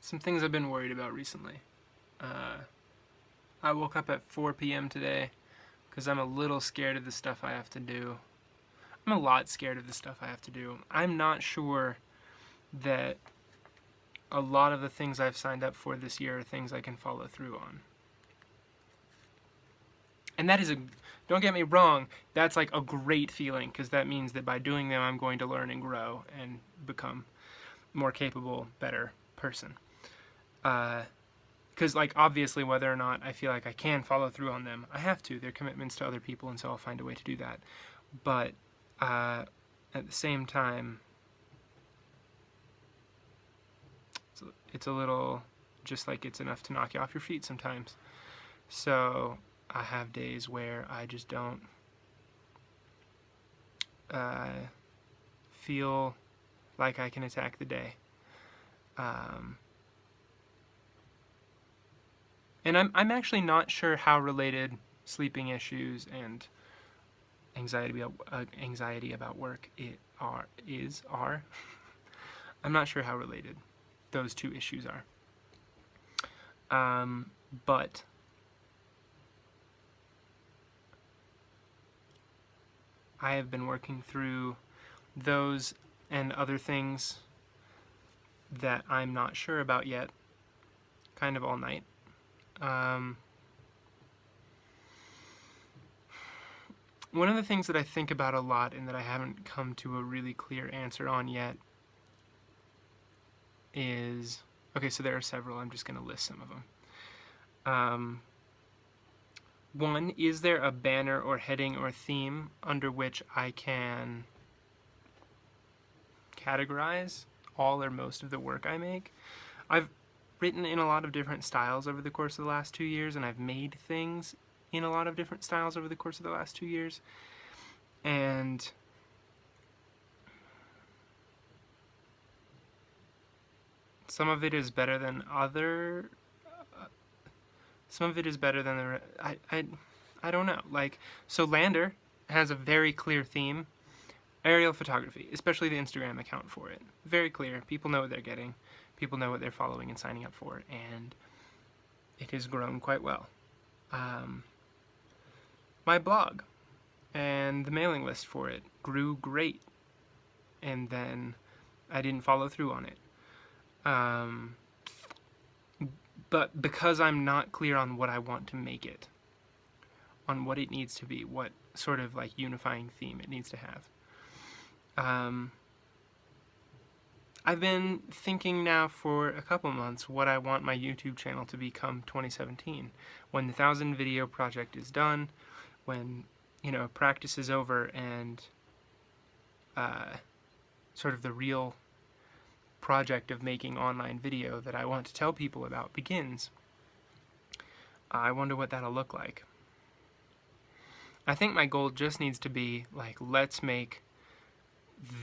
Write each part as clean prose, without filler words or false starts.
some things I've been worried about recently. I woke up at 4 p.m. today because I'm a little scared of the stuff I have to do. I'm a lot scared of the stuff I have to do. I'm not sure that a lot of the things I've signed up for this year are things I can follow through on. And that is don't get me wrong, that's like a great feeling, because that means that by doing them I'm going to learn and grow and become more capable, better person. Because like obviously whether or not I feel like I can follow through on them, I have to. They're commitments to other people, and so I'll find a way to do that. But at the same time, it's a little just like it's enough to knock you off your feet sometimes. So I have days where I just don't feel like I can attack the day. And I'm actually not sure how related sleeping issues and anxiety about work are. I'm not sure how related those two issues are. But I have been working through those and other things that I'm not sure about yet, kind of all night. One of the things that I think about a lot and that I haven't come to a really clear answer on yet is, okay, so there are several, I'm just going to list some of them. One, is there a banner or heading or theme under which I can categorize all or most of the work I make? I've written in a lot of different styles over the course of the last 2 years, and I've made things in a lot of different styles over the course of the last 2 years. And some of it is better than the I don't know. Like, so Lander has a very clear theme. Aerial photography, especially the Instagram account for it. Very clear. People know what they're getting. People know what they're following and signing up for, and it has grown quite well. My blog and the mailing list for it grew great, and then I didn't follow through on it. But because I'm not clear on what I want to make it, on what it needs to be, what sort of like unifying theme it needs to have, I've been thinking now for a couple months what I want my YouTube channel to become 2017. When the 1,000 video project is done, when, practice is over and sort of the real project of making online video that I want to tell people about begins, I wonder what that'll look like. I think my goal just needs to be, like, let's make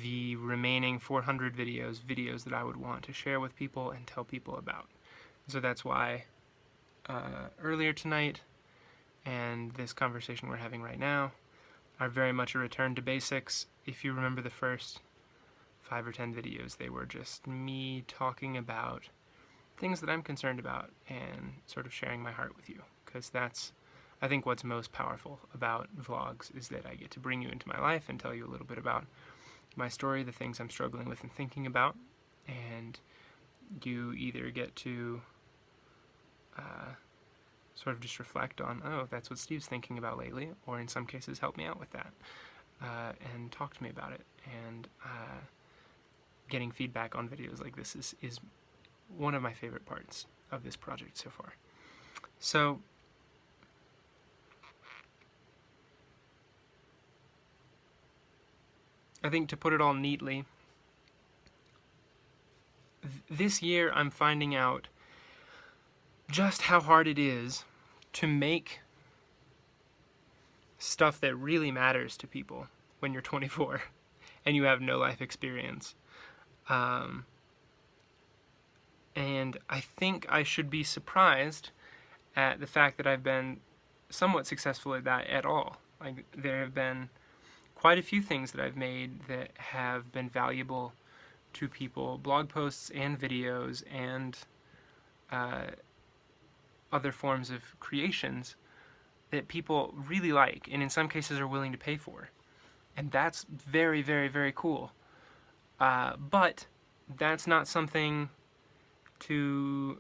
the remaining 400 videos that I would want to share with people and tell people about. So that's why earlier tonight and this conversation we're having right now are very much a return to basics. If you remember the first 5 or 10 videos, they were just me talking about things that I'm concerned about and sort of sharing my heart with you, because that's, I think, what's most powerful about vlogs, is that I get to bring you into my life and tell you a little bit about my story, the things I'm struggling with and thinking about, and you either get to sort of just reflect on, oh, that's what Steve's thinking about lately, or in some cases help me out with that, and talk to me about it. And getting feedback on videos like this is one of my favorite parts of this project so far. So I think, to put it all neatly, this year I'm finding out just how hard it is to make stuff that really matters to people when you're 24 and you have no life experience. And I think I should be surprised at the fact that I've been somewhat successful at that at all. Like, there have been quite a few things that I've made that have been valuable to people, blog posts and videos and other forms of creations that people really like, and in some cases are willing to pay for. And that's very, very, very cool. But that's not something to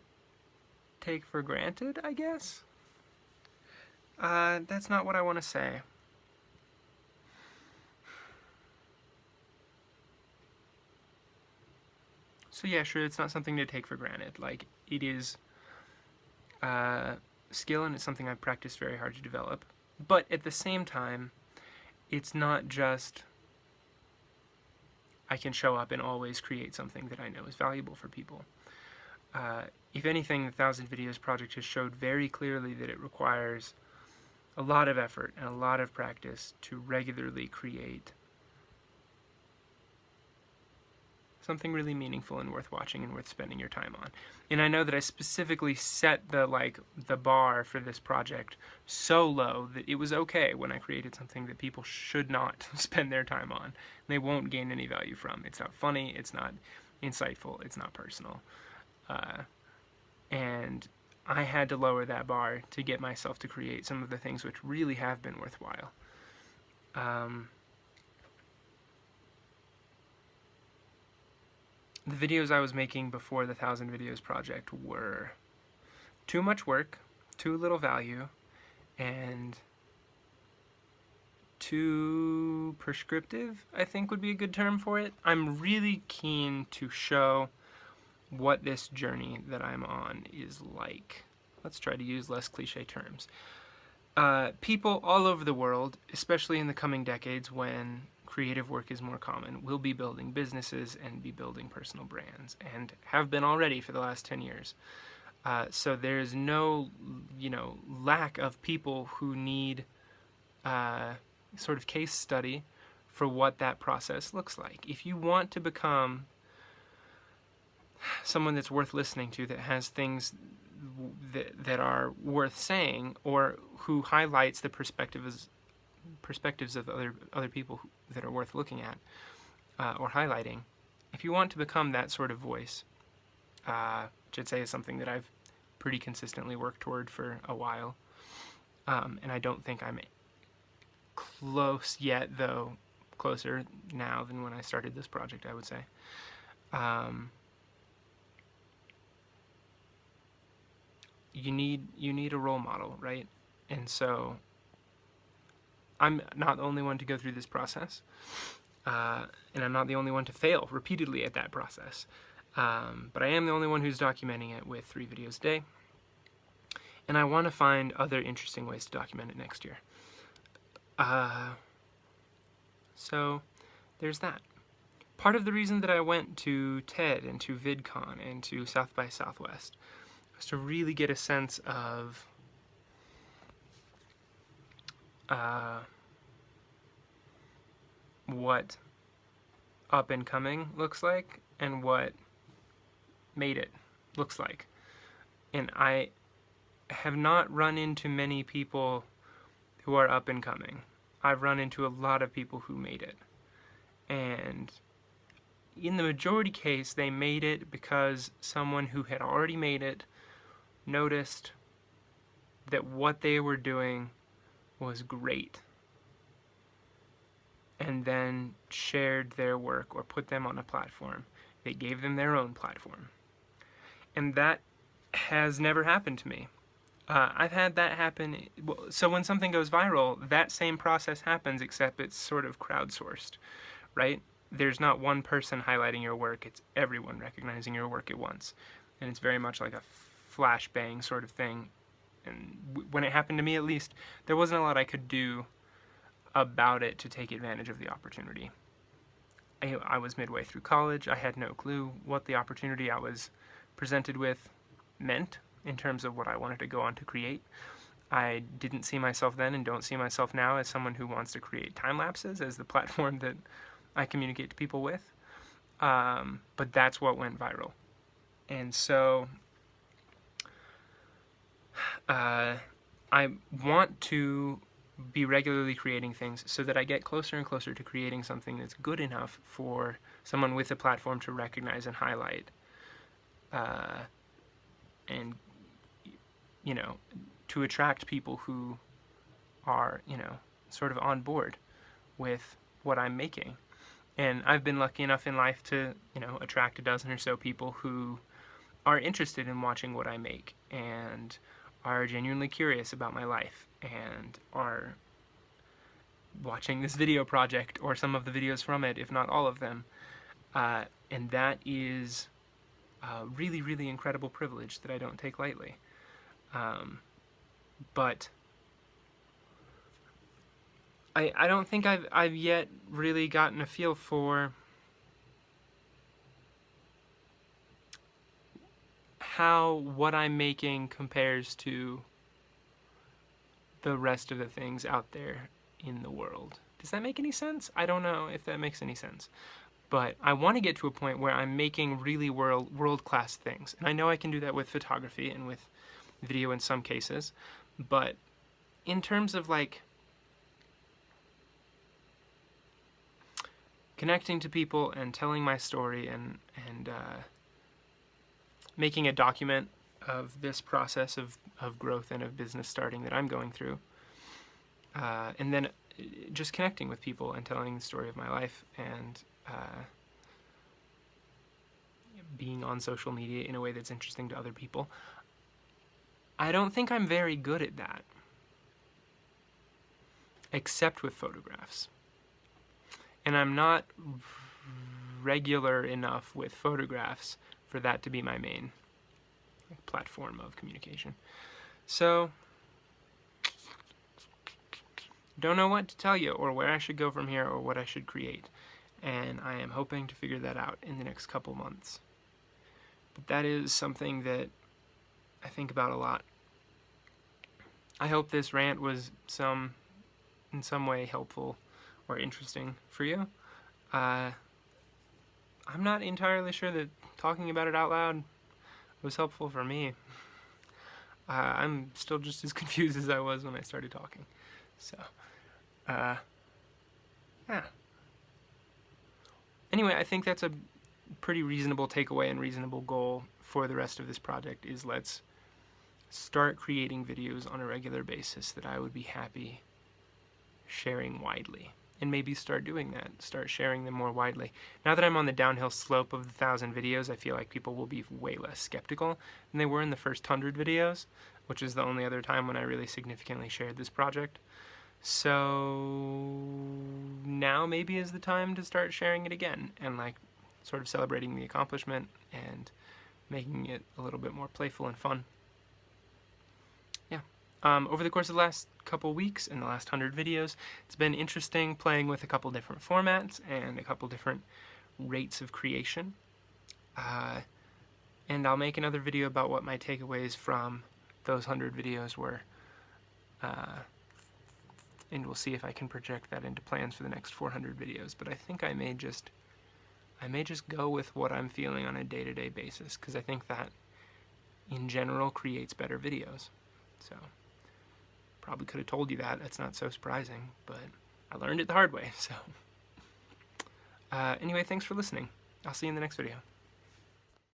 take for granted, I guess. That's not what I want to say. So yeah, sure, it's not something to take for granted. Like, it is skill, and it's something I've practiced very hard to develop. But at the same time, it's not just I can show up and always create something that I know is valuable for people. If anything, the 1,000 Videos project has showed very clearly that it requires a lot of effort and a lot of practice to regularly create something really meaningful and worth watching and worth spending your time on. And I know that I specifically set the bar for this project so low that it was okay when I created something that people should not spend their time on. They won't gain any value from. It's not funny, it's not insightful, it's not personal. And I had to lower that bar to get myself to create some of the things which really have been worthwhile. The videos I was making before the 1,000 Videos project were too much work, too little value, and too prescriptive, I think would be a good term for it. I'm really keen to show what this journey that I'm on is like. Let's try to use less cliche terms. People all over the world, especially in the coming decades when creative work is more common, will be building businesses and be building personal brands, and have been already for the last 10 years. So there's no, lack of people who need sort of case study for what that process looks like. If you want to become someone that's worth listening to, that has things that are worth saying, or who highlights the perspectives of other people that are worth looking at or highlighting, if you want to become that sort of voice, which I'd say is something that I've pretty consistently worked toward for a while, and I don't think I'm close yet, though closer now than when I started this project, I would say. You need a role model, right? And so I'm not the only one to go through this process, and I'm not the only one to fail repeatedly at that process, but I am the only one who's documenting it with 3 videos a day, and I want to find other interesting ways to document it next year. So there's that. Part of the reason that I went to TED and to VidCon and to South by Southwest was to really get a sense of what up and coming looks like and what made it looks like. And I have not run into many people who are up and coming. I've run into a lot of people who made it. And in the majority case, they made it because someone who had already made it noticed that what they were doing was great, and then shared their work or put them on a platform. They gave them their own platform. And that has never happened to me. I've had that happen. So when something goes viral, that same process happens, except it's sort of crowdsourced, right? There's not one person highlighting your work, it's everyone recognizing your work at once. And it's very much like a flashbang sort of thing. And when it happened to me, at least, there wasn't a lot I could do about it to take advantage of the opportunity. I was midway through college. I had no clue what the opportunity I was presented with meant in terms of what I wanted to go on to create. I didn't see myself then and don't see myself now as someone who wants to create time lapses as the platform that I communicate to people with. But that's what went viral. And so I want to be regularly creating things so that I get closer and closer to creating something that's good enough for someone with a platform to recognize and highlight. and to attract people who are, sort of on board with what I'm making. And I've been lucky enough in life to, attract a dozen or so people who are interested in watching what I make and are genuinely curious about my life and are watching this video project or some of the videos from it, if not all of them. And that is a really, really incredible privilege that I don't take lightly. But I don't think I've yet really gotten a feel for how what I'm making compares to the rest of the things out there in the world. Does that make any sense? I don't know if that makes any sense. But I want to get to a point where I'm making really world-class things. And I know I can do that with photography and with video in some cases. But in terms of like connecting to people and telling my story and making a document of this process of growth and of business starting that I'm going through, and then just connecting with people and telling the story of my life and being on social media in a way that's interesting to other people. I don't think I'm very good at that, except with photographs. And I'm not regular enough with photographs for that to be my main platform of communication. So, don't know what to tell you or where I should go from here or what I should create. And I am hoping to figure that out in the next couple months. But that is something that I think about a lot. I hope this rant was in some way helpful or interesting for you. I'm not entirely sure that talking about it out loud was helpful for me. I'm still just as confused as I was when I started talking. So, yeah. Anyway, I think that's a pretty reasonable takeaway and reasonable goal for the rest of this project is let's start creating videos on a regular basis that I would be happy sharing widely. And maybe start doing that, start sharing them more widely. Now that I'm on the downhill slope of the 1,000 videos, I feel like people will be way less skeptical than they were in the first 100 videos, which is the only other time when I really significantly shared this project. So now maybe is the time to start sharing it again and like sort of celebrating the accomplishment and making it a little bit more playful and fun. Yeah. Over the course of the last couple weeks and the last 100 videos, it's been interesting playing with a couple different formats and a couple different rates of creation. And I'll make another video about what my takeaways from those 100 videos were. And we'll see if I can project that into plans for the next 400 videos. But I think I may just go with what I'm feeling on a day-to-day basis, because I think that in general creates better videos. So probably could have told you that. That's not so surprising, but I learned it the hard way. So anyway, thanks for listening. I'll see you in the next video.